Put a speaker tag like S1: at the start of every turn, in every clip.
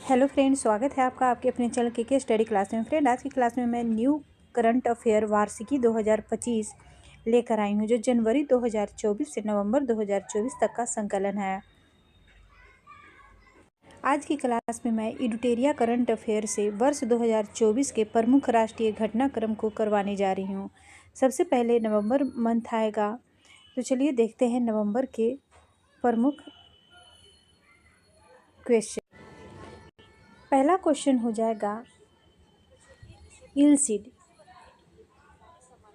S1: Hello friend, स्वागत है आपका आपके अपने चैनल के स्टडी क्लास में। फ्रेंड, आज की क्लास में मैं न्यू करंट अफेयर वार्षिकी 2025 लेकर आई हूँ, जो जनवरी 2024 से नवंबर 2024 तक का संकलन है। आज की क्लास में मैं इडुटेरिया करंट अफेयर से वर्ष 2024 के प्रमुख राष्ट्रीय घटनाक्रम को करवाने जा रही हूँ। सबसे पहले नवंबर मंथ आएगा, तो चलिए देखते हैं नवंबर के प्रमुख क्वेश्चन। पहला क्वेश्चन हो जाएगा, इलसिड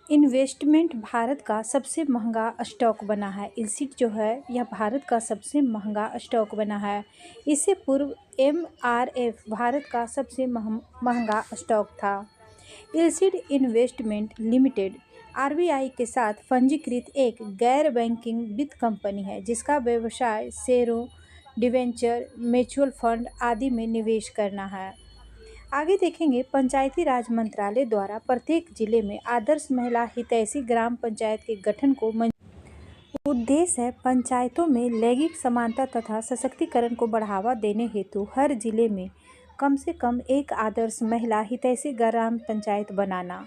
S1: इन्वेस्टमेंट भारत का सबसे महंगा स्टॉक बना है। इलसिड जो है यह भारत का सबसे महंगा स्टॉक बना है। इससे पूर्व एमआरएफ भारत का सबसे महंगा स्टॉक था। इलसिड इन्वेस्टमेंट लिमिटेड आरबीआई के साथ पंजीकृत एक गैर बैंकिंग वित्त कंपनी है, जिसका व्यवसाय शेयरों, डिवेंचर, म्यूचुअल फंड आदि में निवेश करना है। आगे देखेंगे, पंचायती राज मंत्रालय द्वारा प्रत्येक जिले में आदर्श महिला हितैषी ग्राम पंचायत के गठन को उद्देश्य है पंचायतों में लैंगिक समानता तथा सशक्तिकरण को बढ़ावा देने हेतु हर जिले में कम से कम एक आदर्श महिला हितैषी ग्राम पंचायत बनाना।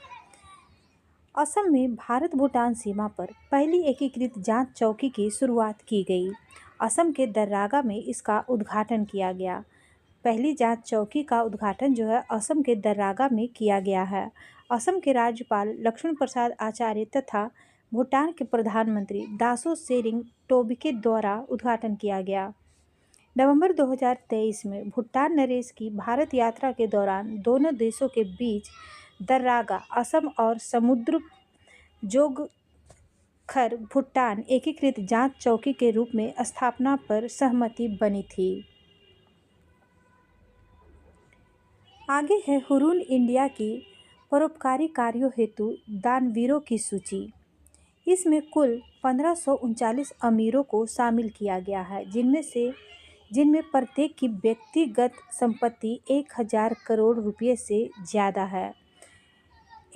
S1: असम में भारत भूटान सीमा पर पहली एकीकृत जांच चौकी की शुरुआत की गई। असम के दर्रागा में इसका उद्घाटन किया गया। पहली जांच चौकी का उद्घाटन जो है असम के दर्रागा में किया गया है। असम के राज्यपाल लक्ष्मण प्रसाद आचार्य तथा भूटान के प्रधानमंत्री दासो सेरिंग टोब्गे द्वारा उद्घाटन किया गया। नवंबर 2023 में भूटान नरेश की भारत यात्रा के दौरान दोनों देशों के बीच दर्रागा असम और समुद्र जोगखर भूटान एकीकृत जांच चौकी के रूप में स्थापना पर सहमति बनी थी। आगे है हुरून इंडिया की परोपकारी कार्यों हेतु दानवीरों की सूची। इसमें कुल 1539 अमीरों को शामिल किया गया है, जिनमें प्रत्येक की व्यक्तिगत संपत्ति 1000 करोड़ रुपये से ज़्यादा है।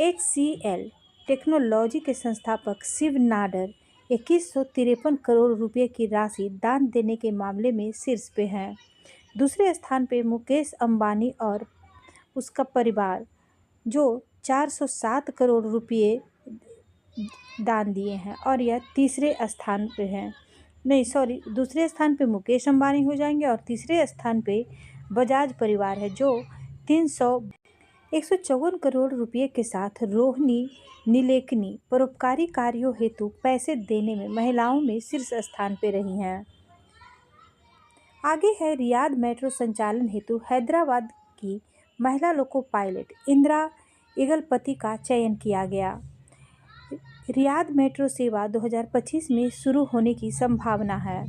S1: HCL टेक्नोलॉजी के संस्थापक शिव नाडर 2153 करोड़ रुपये की राशि दान देने के मामले में शीर्ष पे हैं। दूसरे स्थान पे मुकेश अंबानी और उसका परिवार, जो 407 करोड़ रुपये दान दिए हैं, और यह तीसरे स्थान पे हैं। दूसरे स्थान पे मुकेश अंबानी हो जाएंगे और तीसरे स्थान पे बजाज परिवार है, जो 154 करोड़ रुपये के साथ रोहिणी नीलेकनी परोपकारी कार्यों हेतु पैसे देने में महिलाओं में शीर्ष स्थान पे रही हैं। आगे है, रियाद मेट्रो संचालन हेतु हैदराबाद की महिला लोको पायलट इंदिरा इगलपति का चयन किया गया। रियाद मेट्रो सेवा 2025 में शुरू होने की संभावना है।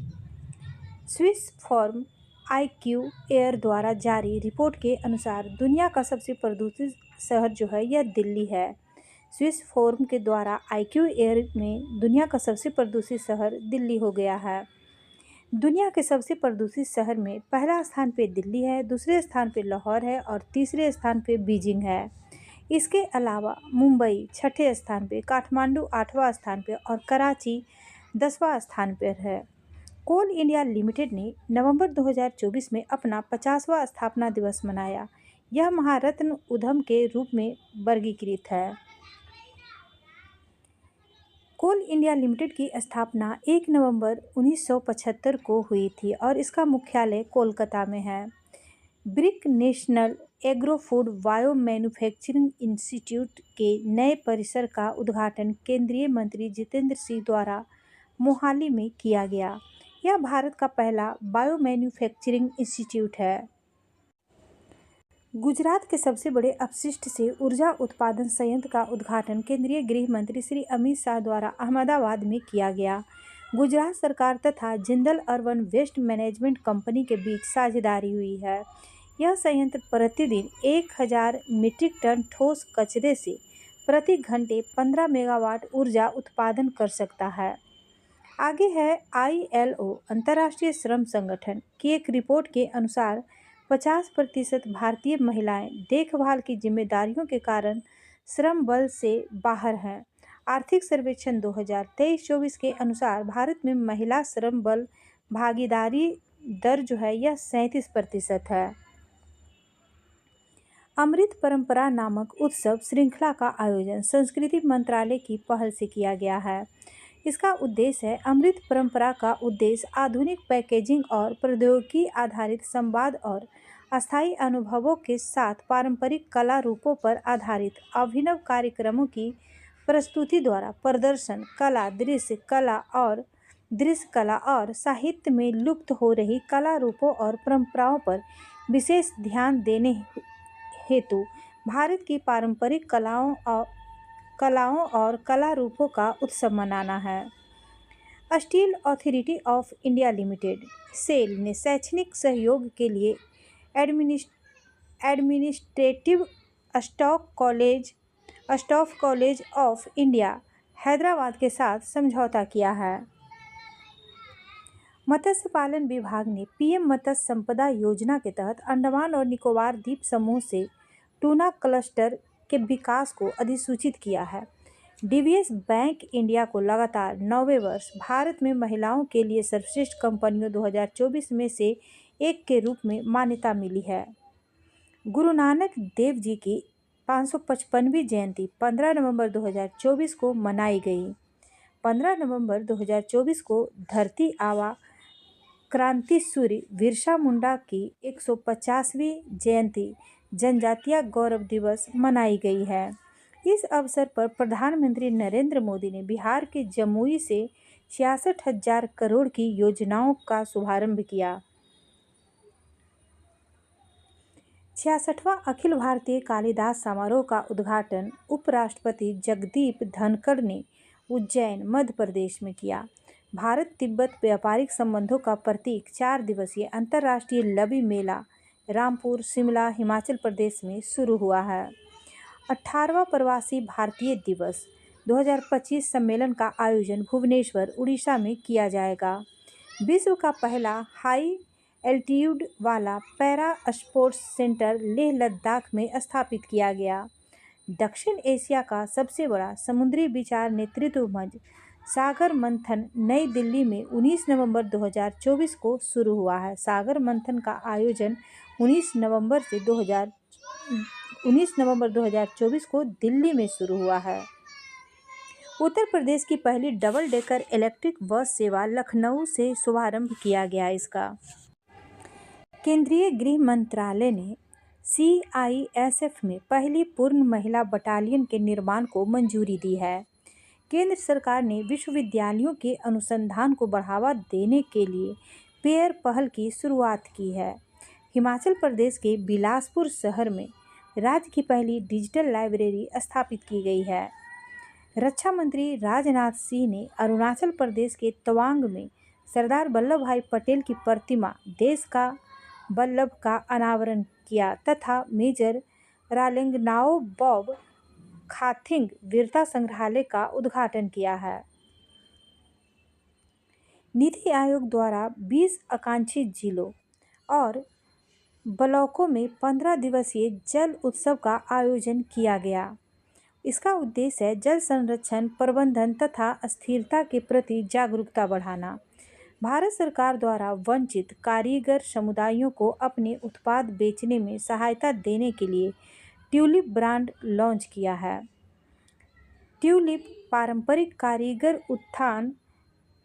S1: स्विस फॉर्म IQ एयर द्वारा जारी रिपोर्ट के अनुसार दुनिया का सबसे प्रदूषित शहर जो है यह दिल्ली है। स्विस फॉर्म के द्वारा IQ एयर में दुनिया का सबसे प्रदूषित शहर दिल्ली हो गया है। दुनिया के सबसे प्रदूषित शहर में पहला स्थान पे दिल्ली है, दूसरे स्थान पे लाहौर है और तीसरे स्थान पे बीजिंग है। इसके अलावा मुंबई छठे स्थान पे, काठमांडू 8वां स्थान पे और कराची 10वां स्थान पर है। कोल इंडिया लिमिटेड ने नवंबर 2024 में अपना 50वां स्थापना दिवस मनाया। यह महारत्न उद्यम के रूप में वर्गीकृत है। कोल इंडिया लिमिटेड की स्थापना 1 नवंबर 1975 को हुई थी और इसका मुख्यालय कोलकाता में है। Brick national agro food bio manufacturing institute के नए परिसर का उद्घाटन केंद्रीय मंत्री जितेंद्र सिंह द्वारा मोहाली में किया गया। यह भारत का पहला बायो मैन्युफैक्चरिंग इंस्टीट्यूट है। गुजरात के सबसे बड़े अपशिष्ट से ऊर्जा उत्पादन संयंत्र का उद्घाटन केंद्रीय गृह मंत्री श्री अमित शाह द्वारा अहमदाबाद में किया गया। गुजरात सरकार तथा Jindal urban waste management company के बीच साझेदारी हुई है। यह संयंत्र प्रतिदिन 1000 मीट्रिक टन ठोस कचरे से प्रति घंटे 15 मेगावाट ऊर्जा उत्पादन कर सकता है। आगे है, ILO अंतर्राष्ट्रीय श्रम संगठन की एक रिपोर्ट के अनुसार 50% भारतीय महिलाएं देखभाल की जिम्मेदारियों के कारण श्रम बल से बाहर हैं। आर्थिक सर्वेक्षण 2023-24 के अनुसार भारत में महिला श्रम बल भागीदारी दर जो है यह 37% है। अमृत परंपरा नामक उत्सव श्रृंखला का आयोजन संस्कृति मंत्रालय की पहल से किया गया है। इसका उद्देश्य है अमृत परंपरा का उद्देश्य आधुनिक पैकेजिंग और प्रौद्योगिकी आधारित संवाद और अस्थायी अनुभवों के साथ पारंपरिक कला रूपों पर आधारित अभिनव कार्यक्रमों की प्रस्तुति द्वारा प्रदर्शन दृश्य कला और साहित्य में लुप्त हो रही कला रूपों और परंपराओं पर विशेष ध्यान देने हेतु भारत की पारंपरिक कलाओं और कला रूपों का उत्सव मनाना है। Steel authority of India limited SAIL ने शैक्षणिक सहयोग के लिए administrative staff college of India Hyderabad के साथ समझौता किया है। मत्स्य पालन विभाग ने पीएम मत्स्य संपदा योजना के तहत अंडमान और निकोबार द्वीप समूह से टूना क्लस्टर के विकास को अधिसूचित किया है। डीवीएस बैंक इंडिया को लगातार 9वें वर्ष भारत में महिलाओं के लिए सर्वश्रेष्ठ कंपनियों 2024 में से एक के रूप में मान्यता मिली है। गुरु नानक देव जी की 555वीं जयंती 15 नवंबर 2024 को मनाई गई। 15 नवंबर 2024 को धरती आबा क्रांति सूर्य बिरसा मुंडा की 150वीं जयंती जनजातीय गौरव दिवस मनाई गई है। इस अवसर पर प्रधानमंत्री नरेंद्र मोदी ने बिहार के जमुई से 66,000 करोड़ की योजनाओं का शुभारंभ किया। 66वां अखिल भारतीय कालिदास समारोह का उद्घाटन उपराष्ट्रपति जगदीप धनखड़ ने उज्जैन मध्य प्रदेश में किया। भारत तिब्बत व्यापारिक संबंधों का प्रतीक 4 दिवसीय अंतर्राष्ट्रीय लवी मेला रामपुर शिमला हिमाचल प्रदेश में शुरू हुआ है। 18वां प्रवासी भारतीय दिवस 2025 सम्मेलन का आयोजन भुवनेश्वर उड़ीसा में किया जाएगा। विश्व का पहला हाई एल्टीट्यूड वाला para sports centre Leh Ladakh में स्थापित किया गया। दक्षिण एशिया का सबसे बड़ा समुद्री विचार नेतृत्व मंच सागर मंथन नई दिल्ली में 19 नवंबर 2024 को शुरू हुआ है। सागर मंथन का आयोजन 19 नवंबर 2024 को दिल्ली में शुरू हुआ है। उत्तर प्रदेश की पहली डबल डेकर इलेक्ट्रिक बस सेवा लखनऊ से शुभारंभ किया गया। इसका केंद्रीय गृह मंत्रालय ने सीआईएसएफ में पहली पूर्ण महिला बटालियन के निर्माण को मंजूरी दी है। केंद्र सरकार ने विश्वविद्यालयों के अनुसंधान को बढ़ावा देने के लिए पेयर पहल की शुरुआत की है। हिमाचल प्रदेश के बिलासपुर शहर में राज्य की पहली डिजिटल लाइब्रेरी स्थापित की गई है। रक्षा मंत्री राजनाथ सिंह ने अरुणाचल प्रदेश के तवांग में सरदार वल्लभ भाई पटेल की प्रतिमा देश का वल्लभ का अनावरण किया तथा मेजर रालेंगनाओ बॉब खाथिंग वीरता संग्रहालय का उद्घाटन किया है। नीति आयोग द्वारा 20 आकांक्षी जिलों और ब्लॉकों में 15 दिवसीय जल उत्सव का आयोजन किया गया। इसका उद्देश्य है जल संरक्षण प्रबंधन तथा स्थिरता के प्रति जागरूकता बढ़ाना। भारत सरकार द्वारा वंचित कारीगर समुदायों को अपने उत्पाद बेचने में सहायता देने के लिए ट्यूलिप ब्रांड लॉन्च किया है। ट्यूलिप पारंपरिक कारीगर उत्थान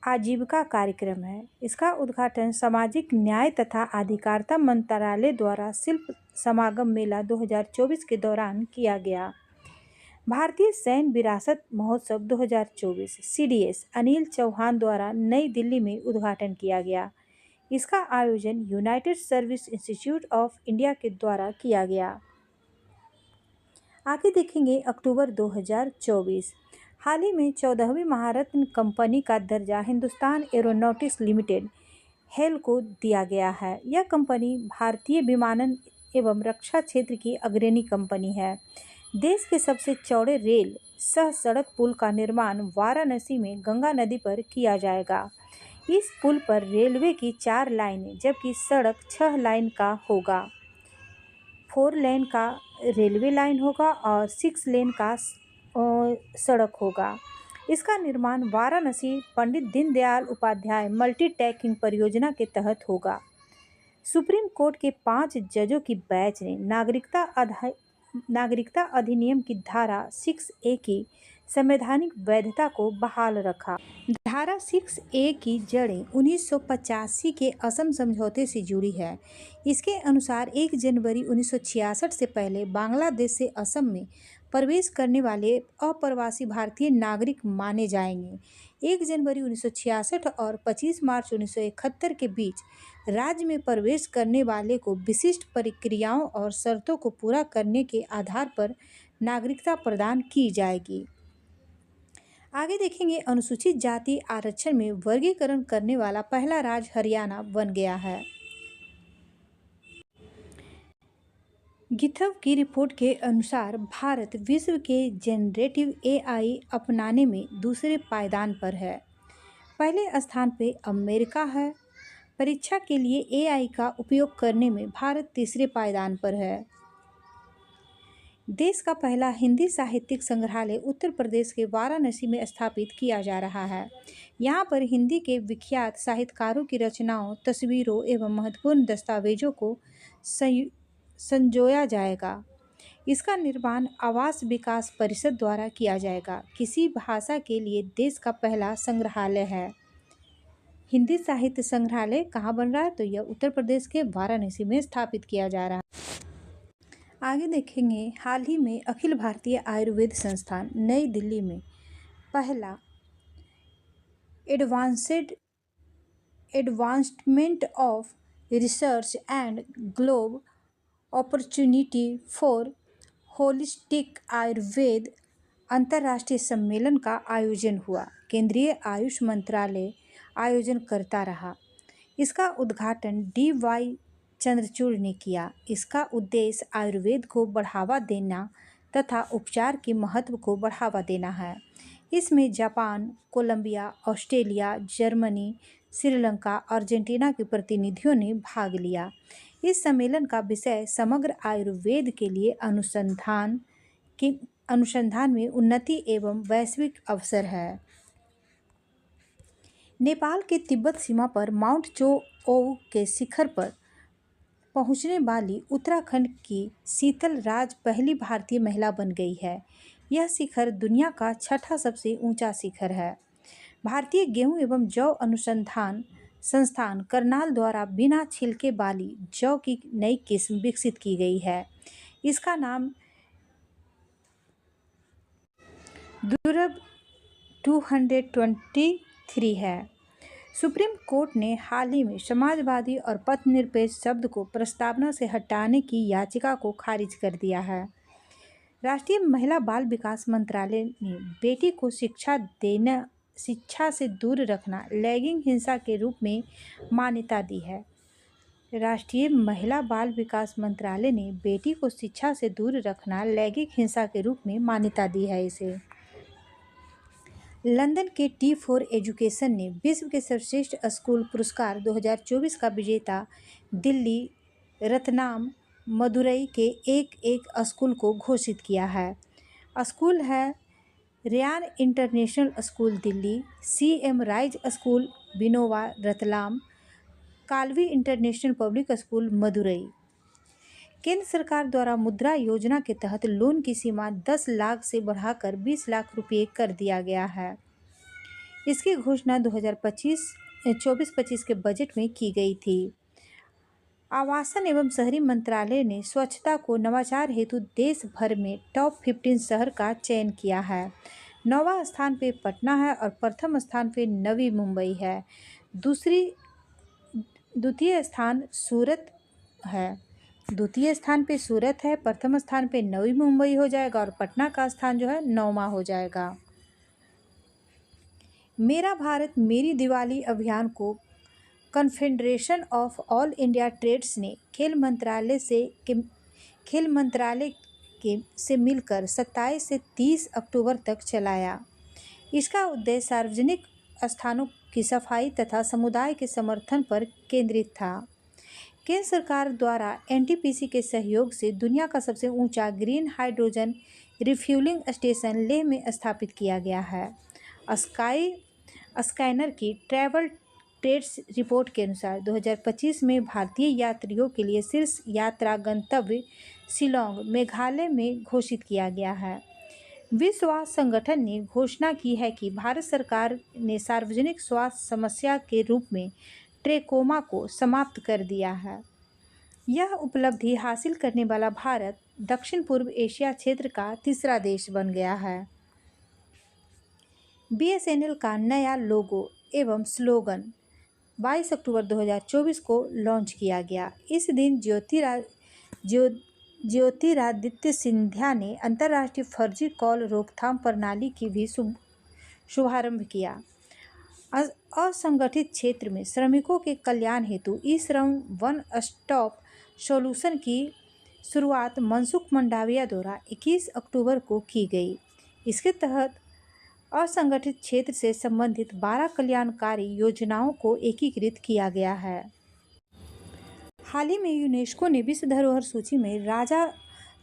S1: आजीविका कार्यक्रम है। इसका उद्घाटन सामाजिक न्याय तथा अधिकारिता मंत्रालय द्वारा शिल्प समागम मेला 2024 के दौरान किया गया। भारतीय सैन्य विरासत महोत्सव 2024 सीडीएस अनिल चौहान द्वारा नई दिल्ली में उद्घाटन किया गया। इसका आयोजन United service institute of India के द्वारा किया गया। आगे देखेंगे अक्टूबर 2024। हाल ही में 14वीं महारत्न कंपनी का दर्जा हिंदुस्तान एरोनॉटिक्स लिमिटेड हेल को दिया गया है। यह कंपनी भारतीय विमानन एवं रक्षा क्षेत्र की अग्रणी कंपनी है। देश के सबसे चौड़े रेल सह सड़क पुल का निर्माण वाराणसी में गंगा नदी पर किया जाएगा। इस पुल पर रेलवे की 4 लाइनें जबकि सड़क 6 लाइन का होगा। 4 लेन का रेलवे लाइन होगा और 6 लेन का सड़क होगा। इसका निर्माण वाराणसी पंडित दीनदयाल उपाध्याय मल्टी टैकिंग परियोजना के तहत होगा। सुप्रीम कोर्ट के 5 जजों की बेंच ने नागरिकता अधिनियम की धारा 6A की संवैधानिक वैधता को बहाल रखा। धारा 6A की जड़ें 1985 के असम समझौते से जुड़ी है। इसके अनुसार 1 जनवरी 1966 से पहले बांग्लादेश से असम में प्रवेश करने वाले अप्रवासी भारतीय नागरिक माने जाएंगे। 1 जनवरी 1966 और 25 मार्च 1971 के बीच राज्य में प्रवेश करने वाले को विशिष्ट प्रक्रियाओं और शर्तों को पूरा करने के आधार पर नागरिकता प्रदान की जाएगी। आगे देखेंगे, अनुसूचित जाति आरक्षण में वर्गीकरण करने वाला पहला राज्य हरियाणा बन गया है। गिथव की रिपोर्ट के अनुसार भारत विश्व के जनरेटिव AI अपनाने में दूसरे पायदान पर है। पहले स्थान पे अमेरिका है। परीक्षा के लिए AI का उपयोग करने में भारत तीसरे पायदान पर है। देश का पहला हिंदी साहित्यिक संग्रहालय उत्तर प्रदेश के वाराणसी में स्थापित किया जा रहा है। यहाँ पर हिंदी के विख्यात साहित्यकारों की रचनाओं, तस्वीरों एवं महत्वपूर्ण दस्तावेजों को संजोया जाएगा। इसका निर्माण आवास विकास परिषद द्वारा किया जाएगा। किसी भाषा के लिए देश का पहला संग्रहालय है। हिंदी साहित्य संग्रहालय कहाँ बन रहा है? तो यह उत्तर प्रदेश के वाराणसी में स्थापित किया जा रहा है। आगे देखेंगे, हाल ही में अखिल भारतीय आयुर्वेद संस्थान नई दिल्ली में पहला advancement of research and global opportunity for holistic Ayurveda अंतर्राष्ट्रीय सम्मेलन का आयोजन हुआ। केंद्रीय आयुष मंत्रालय आयोजन करता रहा। इसका उद्घाटन DY चंद्रचूड़ ने किया। इसका उद्देश्य आयुर्वेद को बढ़ावा देना तथा उपचार के महत्व को बढ़ावा देना है। इसमें Japan, Colombia, Australia, Germany, Sri Lanka, Argentina के प्रतिनिधियों ने भाग लिया। इस सम्मेलन का विषय समग्र आयुर्वेद के लिए अनुसंधान में उन्नति एवं वैश्विक अवसर है। नेपाल के तिब्बत सीमा पर माउंट चो-ओ के शिखर पर पहुंचने वाली उत्तराखंड की शीतल राज पहली भारतीय महिला बन गई है। यह शिखर दुनिया का 6ठा सबसे ऊंचा शिखर है। भारतीय गेहूं एवं जौ अनुसंधान संस्थान करनाल द्वारा बिना छिलके वाली जौ की नई किस्म विकसित की गई है। इसका नाम दुर्लभ 223 है। सुप्रीम कोर्ट ने हाल ही में समाजवादी और पथनिरपेक्ष शब्द को प्रस्तावना से हटाने की याचिका को खारिज कर दिया है। राष्ट्रीय महिला बाल विकास मंत्रालय ने बेटी को शिक्षा से दूर रखना लैंगिक हिंसा के रूप में मान्यता दी है। राष्ट्रीय महिला बाल विकास मंत्रालय ने बेटी को शिक्षा से दूर रखना लैंगिक हिंसा के रूप में मान्यता दी है। इसे लंदन के T4 एजुकेशन ने विश्व के सर्वश्रेष्ठ स्कूल पुरस्कार 2024 का विजेता दिल्ली, रतलाम, मदुरई के एक स्कूल को घोषित किया है। स्कूल है Ryan international school Delhi, CM rise school Binova Ratlam, Kalvi international public school Madurai. केंद्र सरकार द्वारा मुद्रा योजना के तहत लोन की सीमा 10 लाख से बढ़ाकर 20 लाख रुपये कर दिया गया है। इसकी घोषणा 2024-25 के बजट में की गई थी। आवासन एवं शहरी मंत्रालय ने स्वच्छता को नवाचार हेतु देश भर में टॉप 15 शहर का चयन किया है। 9वां स्थान पे पटना है और प्रथम स्थान पे नवी मुंबई है। द्वितीय स्थान पे सूरत है, प्रथम स्थान पे नवी मुंबई हो जाएगा और पटना का स्थान जो है 9वां हो जाएगा। मेरा भारत मेरी दिवाली अभियान को confederation of all India trades ने खेल मंत्रालय से मिलकर 27 से 30 अक्टूबर तक चलाया। इसका उद्देश्य सार्वजनिक स्थानों की सफाई तथा समुदाय के समर्थन पर केंद्रित था। केंद्र सरकार द्वारा NTPC के सहयोग से दुनिया का सबसे ऊंचा green hydrogen refuelling station Leh में स्थापित किया गया है। स्काई स्कैनर की ट्रैवल प्रेस रिपोर्ट के अनुसार 2025 में भारतीय यात्रियों के लिए शीर्ष यात्रा गंतव्य शिलोंग, मेघालय में घोषित किया गया है। विश्व स्वास्थ्य संगठन ने घोषणा की है कि भारत सरकार ने सार्वजनिक स्वास्थ्य समस्या के रूप में ट्रेकोमा को समाप्त कर दिया है। यह उपलब्धि हासिल करने वाला भारत दक्षिण पूर्व एशिया क्षेत्र का तीसरा देश बन गया है। बीएसएनएल का नया लोगो एवं स्लोगन 22 अक्टूबर 2024 को लॉन्च किया गया। इस दिन ज्योतिरादित्य सिंधिया ने अंतर्राष्ट्रीय फर्जी कॉल रोकथाम प्रणाली की भी शुभारंभ किया। असंगठित क्षेत्र में श्रमिकों के कल्याण हेतु ई श्रम वन स्टॉप सॉल्यूशन की शुरुआत मनसुख मंडाविया द्वारा 21 अक्टूबर को की गई। इसके तहत असंगठित क्षेत्र से संबंधित 12 कल्याणकारी योजनाओं को एकीकृत किया गया है। हाल ही में यूनेस्को ने विश्व धरोहर सूची में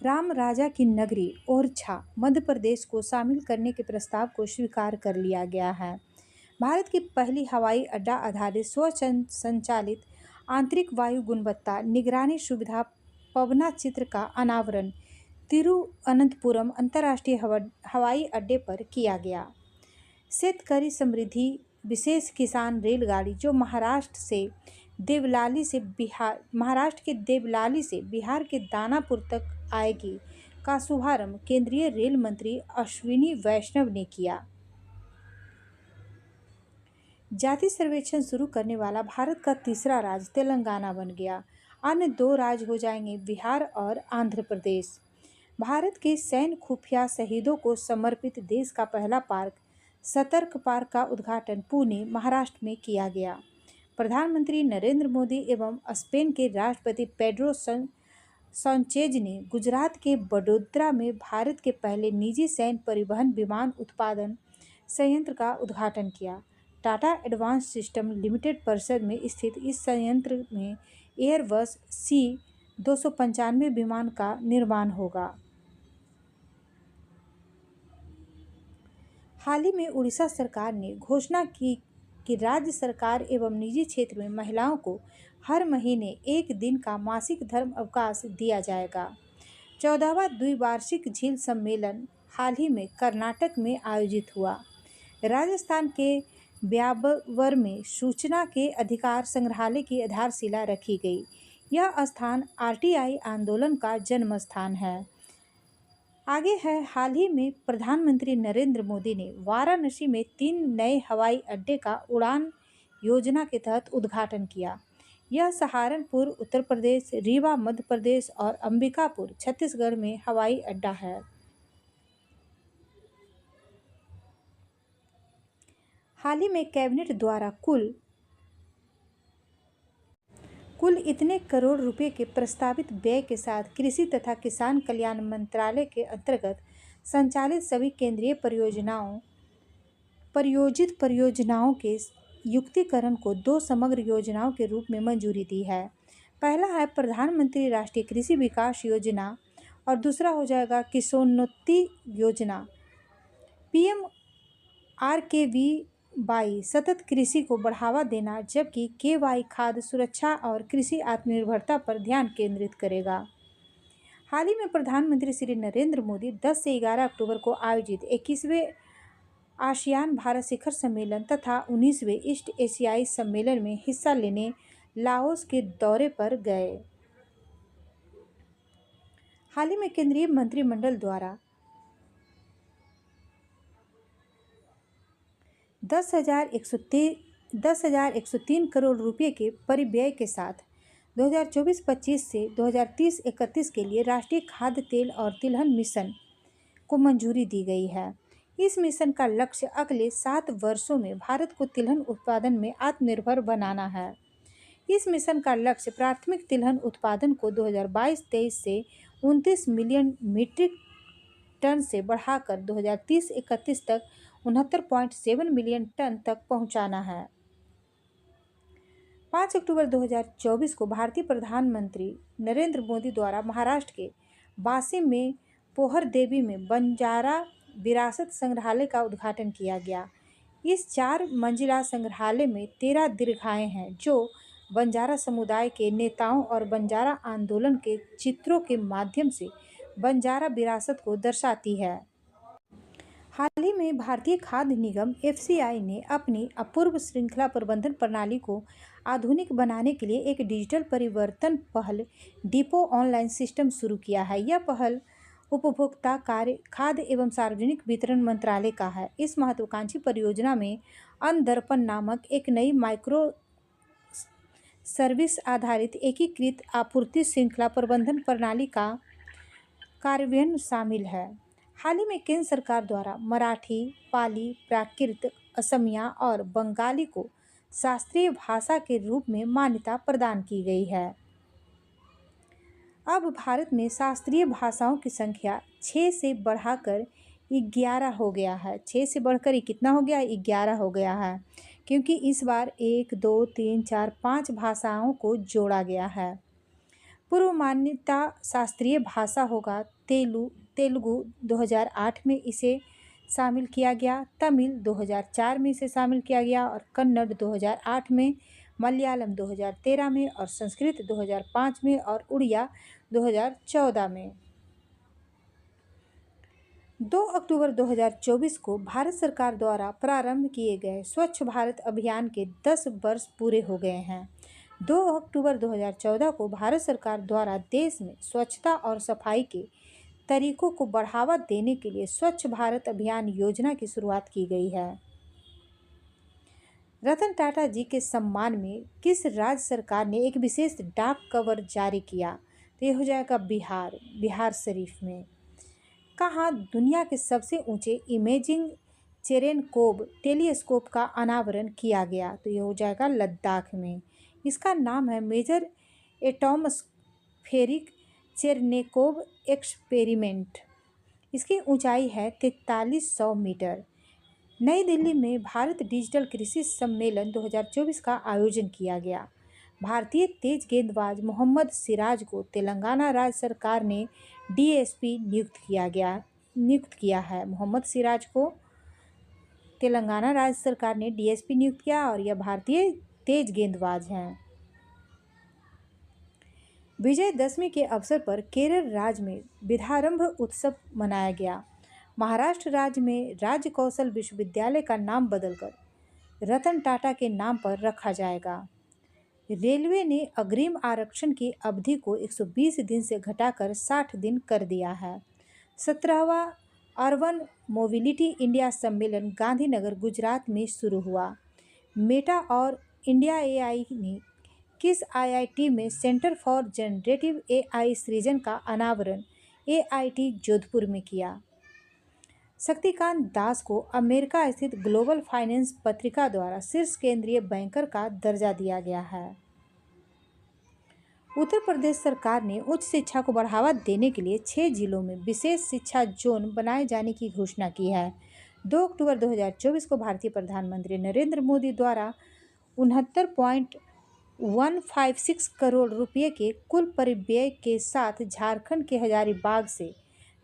S1: राम राजा की नगरी ओरछा, मध्य प्रदेश को शामिल करने के प्रस्ताव को स्वीकार कर लिया गया है। भारत की पहली हवाई अड्डा आधारित स्वसंचालित आंतरिक वायु गुणवत्ता निगरानी सुविधा पवना चित्र का अनावरण तिरुवनंतपुरम अंतर्राष्ट्रीय हवाई अड्डे पर किया गया। शेतकरी समृद्धि विशेष किसान रेलगाड़ी जो महाराष्ट्र के देवलाली से बिहार के दानापुर तक आएगी का शुभारंभ केंद्रीय रेल मंत्री अश्विनी वैष्णव ने किया। जाति सर्वेक्षण शुरू करने वाला भारत का तीसरा राज्य तेलंगाना बन गया। अन्य 2 राज्य हो जाएंगे बिहार और आंध्र प्रदेश। भारत के सैन्य खुफिया शहीदों को समर्पित देश का पहला पार्क सतर्क पार्क का उद्घाटन पुणे, महाराष्ट्र में किया गया। प्रधानमंत्री नरेंद्र मोदी एवं स्पेन के राष्ट्रपति पेड्रो सांचेज ने गुजरात के वडोदरा में भारत के पहले निजी सैन्य परिवहन विमान उत्पादन संयंत्र का उद्घाटन किया। टाटा एडवांस सिस्टम लिमिटेड परिसर में स्थित इस संयंत्र में एयरबस C-295 विमान का निर्माण होगा। हाल ही में उड़ीसा सरकार ने घोषणा की कि राज्य सरकार एवं निजी क्षेत्र में महिलाओं को हर महीने 1 दिन का मासिक धर्म अवकाश दिया जाएगा। 14वां द्विवार्षिक झील सम्मेलन हाल ही में कर्नाटक में आयोजित हुआ। राजस्थान के ब्यावर में सूचना के अधिकार संग्रहालय की आधारशिला रखी गई। यह स्थान आरटीआई आंदोलन का जन्म स्थान है। आगे है, हाल ही में प्रधानमंत्री नरेंद्र मोदी ने वाराणसी में 3 नए हवाई अड्डे का उड़ान योजना के तहत उद्घाटन किया। यह सहारनपुर उत्तर प्रदेश, रीवा मध्य प्रदेश और अंबिकापुर छत्तीसगढ़ में हवाई अड्डा है। हाल ही में कैबिनेट द्वारा कुल इतने करोड़ रुपए के प्रस्तावित व्यय के साथ कृषि तथा किसान कल्याण मंत्रालय के अंतर्गत संचालित सभी केंद्रीय परियोजित परियोजनाओं के युक्तिकरण को 2 समग्र योजनाओं के रूप में मंजूरी दी है। पहला है प्रधानमंत्री राष्ट्रीय कृषि विकास योजना और दूसरा हो जाएगा किसानोन्नति योजना। PMRKVY सतत कृषि को बढ़ावा देना, जबकि KY खाद्य सुरक्षा और कृषि आत्मनिर्भरता पर ध्यान केंद्रित करेगा। हाल ही में प्रधानमंत्री श्री नरेंद्र मोदी 10 से 11 अक्टूबर को आयोजित 21वें आसियान भारत शिखर सम्मेलन तथा 19वें ईस्ट एशियाई सम्मेलन में हिस्सा लेने लाओस के दौरे पर गए। हाल ही में केंद्रीय मंत्रिमंडल द्वारा 10,103 करोड़ रुपए के परिव्यय के साथ 2024-25 से 2030-31 के लिए राष्ट्रीय खाद्य तेल और तिलहन मिशन को मंजूरी दी गई है। इस मिशन का लक्ष्य अगले 7 वर्षों में भारत को तिलहन उत्पादन में आत्मनिर्भर बनाना है। इस मिशन का लक्ष्य प्राथमिक तिलहन उत्पादन को 2022-23 से 29 मिलियन मीट्रिक टन से बढ़ाकर 2030-31 तक 69.7 मिलियन टन तक पहुंचाना है। 5 अक्टूबर 2024 को भारतीय प्रधानमंत्री नरेंद्र मोदी द्वारा महाराष्ट्र के वाशिम में पोहर देवी में बंजारा विरासत संग्रहालय का उद्घाटन किया गया। इस 4 मंजिला संग्रहालय में 13 दीर्घाएं हैं जो बंजारा समुदाय के नेताओं और बंजारा आंदोलन के चित्रों के माध्यम से बंजारा विरासत को दर्शाती है। हाल ही में भारतीय खाद्य निगम एफसीआई ने अपनी अपूर्व श्रृंखला प्रबंधन प्रणाली को आधुनिक बनाने के लिए एक डिजिटल परिवर्तन पहल डिपो ऑनलाइन सिस्टम शुरू किया है। यह पहल उपभोक्ता कार्य, खाद्य एवं सार्वजनिक वितरण मंत्रालय का है। इस महत्वाकांक्षी परियोजना में अन्न दर्पण नामक एक नई माइक्रो सर्विस आधारित एकीकृत आपूर्ति श्रृंखला प्रबंधन प्रणाली का कार्यान्वयन शामिल है। हाल ही में केंद्र सरकार द्वारा मराठी, पाली, प्राकृत, असमिया और बंगाली को शास्त्रीय भाषा के रूप में मान्यता प्रदान की गई है। अब भारत में शास्त्रीय भाषाओं की संख्या 6 से बढ़ाकर 11 हो गया है। 6 से बढ़कर ये कितना हो गया? 11 हो गया है, क्योंकि इस बार 1, 2, 3, 4, 5 भाषाओं को जोड़ा गया है। पूर्व मान्यता शास्त्रीय भाषा होगा तेलुगु 2008 में इसे शामिल किया गया, तमिल 2004 में इसे शामिल किया गया और कन्नड़ 2008 में, मलयालम 2013 में और संस्कृत 2005 में और उड़िया 2014 में। 2 अक्टूबर 2024 को भारत सरकार द्वारा प्रारंभ किए गए स्वच्छ भारत अभियान के 10 वर्ष पूरे हो गए हैं। 2 अक्टूबर 2014 को भारत सरकार द्वारा देश में स्वच्छता और सफाई के तरीकों को बढ़ावा देने के लिए स्वच्छ भारत अभियान योजना की शुरुआत की गई है। रतन टाटा जी के सम्मान में किस राज्य सरकार ने एक विशेष डाक कवर जारी किया? तो ये हो जाएगा बिहार शरीफ में। कहाँ दुनिया के सबसे ऊंचे इमेजिंग चेरेनकोव टेलीस्कोप का अनावरण किया गया? तो ये हो जाएगा लद्दाख में। इसका नाम है मेजर एटमॉस्फेरिक चेरेनकोव एक्सपेरिमेंट। इसकी ऊंचाई है 4300 मीटर। नई दिल्ली में भारत डिजिटल कृषि सम्मेलन 2024 का आयोजन किया गया। भारतीय तेज गेंदबाज मोहम्मद सिराज को तेलंगाना राज्य सरकार ने डीएसपी नियुक्त किया है। मोहम्मद सिराज को तेलंगाना राज्य सरकार ने डीएसपी नियुक्त किया और यह भारतीय तेज गेंदबाज हैं। विजयदशमी के अवसर पर केरल राज्य में विद्यारंभ उत्सव मनाया गया। महाराष्ट्र राज्य में राज्य कौशल विश्वविद्यालय का नाम बदलकर रतन टाटा के नाम पर रखा जाएगा। रेलवे ने अग्रिम आरक्षण की अवधि को 120 दिन से घटाकर 60 दिन कर दिया है। 17वां अर्बन मोबिलिटी इंडिया सम्मेलन गांधीनगर गुजरात में शुरू हुआ। मेटा और इंडिया एआई ने किस आईआईटी में सेंटर फॉर जनरेटिव एआई सृजन का अनावरण एआईटी जोधपुर में किया। शक्तिकांत दास को अमेरिका स्थित ग्लोबल फाइनेंस पत्रिका द्वारा शीर्ष केंद्रीय बैंकर का दर्जा दिया गया है। उत्तर प्रदेश सरकार ने उच्च शिक्षा को बढ़ावा देने के लिए 6 जिलों में विशेष शिक्षा जोन बनाए जाने की घोषणा की है। 2 अक्टूबर 2024 को भारतीय प्रधानमंत्री नरेंद्र मोदी द्वारा 69.156 करोड़ रुपये के कुल परिव्यय के साथ झारखंड के हजारीबाग से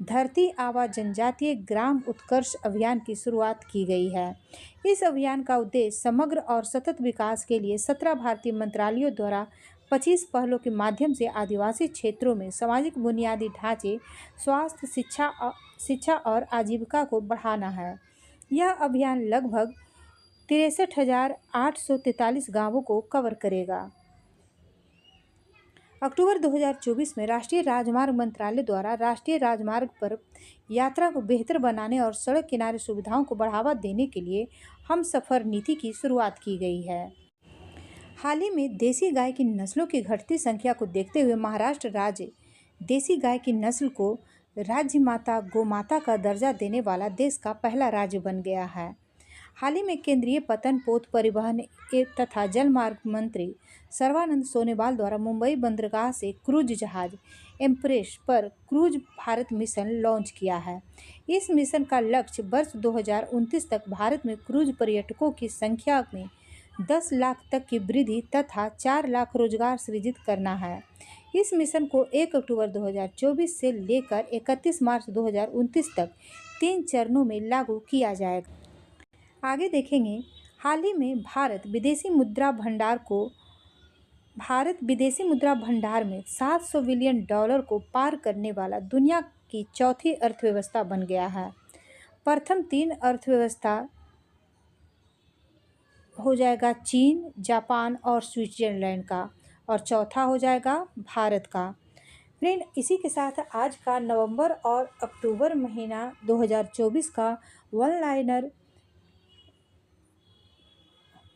S1: धरती आबा जनजातीय ग्राम उत्कर्ष अभियान की शुरुआत की गई है। इस अभियान का उद्देश्य समग्र और सतत विकास के लिए 17 भारतीय मंत्रालयों द्वारा 25 पहलों के माध्यम से आदिवासी क्षेत्रों में सामाजिक बुनियादी ढांचे, स्वास्थ्य, शिक्षा और आजीविका को बढ़ाना है। यह अभियान लगभग 63,843 गांवों को कवर करेगा। अक्टूबर 2024 में राष्ट्रीय राजमार्ग मंत्रालय द्वारा राष्ट्रीय राजमार्ग पर यात्रा को बेहतर बनाने और सड़क किनारे सुविधाओं को बढ़ावा देने के लिए हमसफर नीति की शुरुआत की गई है। हाल ही में देसी गाय की नस्लों की घटती संख्या को देखते हुए महाराष्ट्र राज्य देसी गाय की नस्ल को राज्य माता गोमाता का दर्जा देने वाला देश का पहला राज्य बन गया है। हाल ही में केंद्रीय पतन, पोत, परिवहन तथा जलमार्ग मंत्री सर्बानंद सोनोवाल द्वारा मुंबई बंदरगाह से क्रूज जहाज एम्प्रेस पर क्रूज भारत मिशन लॉन्च किया है। इस मिशन का लक्ष्य वर्ष 2029 तक भारत में क्रूज पर्यटकों की संख्या में 10 लाख तक की वृद्धि तथा 4 लाख रोजगार सृजित करना है। इस मिशन को 1 अक्टूबर 2024 से लेकर 31 मार्च 2029 तक 3 चरणों में लागू किया जाएगा। आगे देखेंगे, हाल ही में भारत विदेशी मुद्रा भंडार में $700 बिलियन को पार करने वाला दुनिया की चौथी अर्थव्यवस्था बन गया है। प्रथम 3 अर्थव्यवस्था हो जाएगा चीन, जापान और स्विट्जरलैंड का, और चौथा हो जाएगा भारत का। फ्रेंड, इसी के साथ आज का नवंबर और अक्टूबर महीना 2024 का वन लाइनर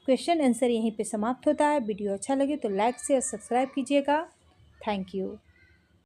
S1: क्वेश्चन आंसर यहीं पे समाप्त होता है। वीडियो अच्छा लगे तो लाइक शेयर सब्सक्राइब कीजिएगा। Thank you.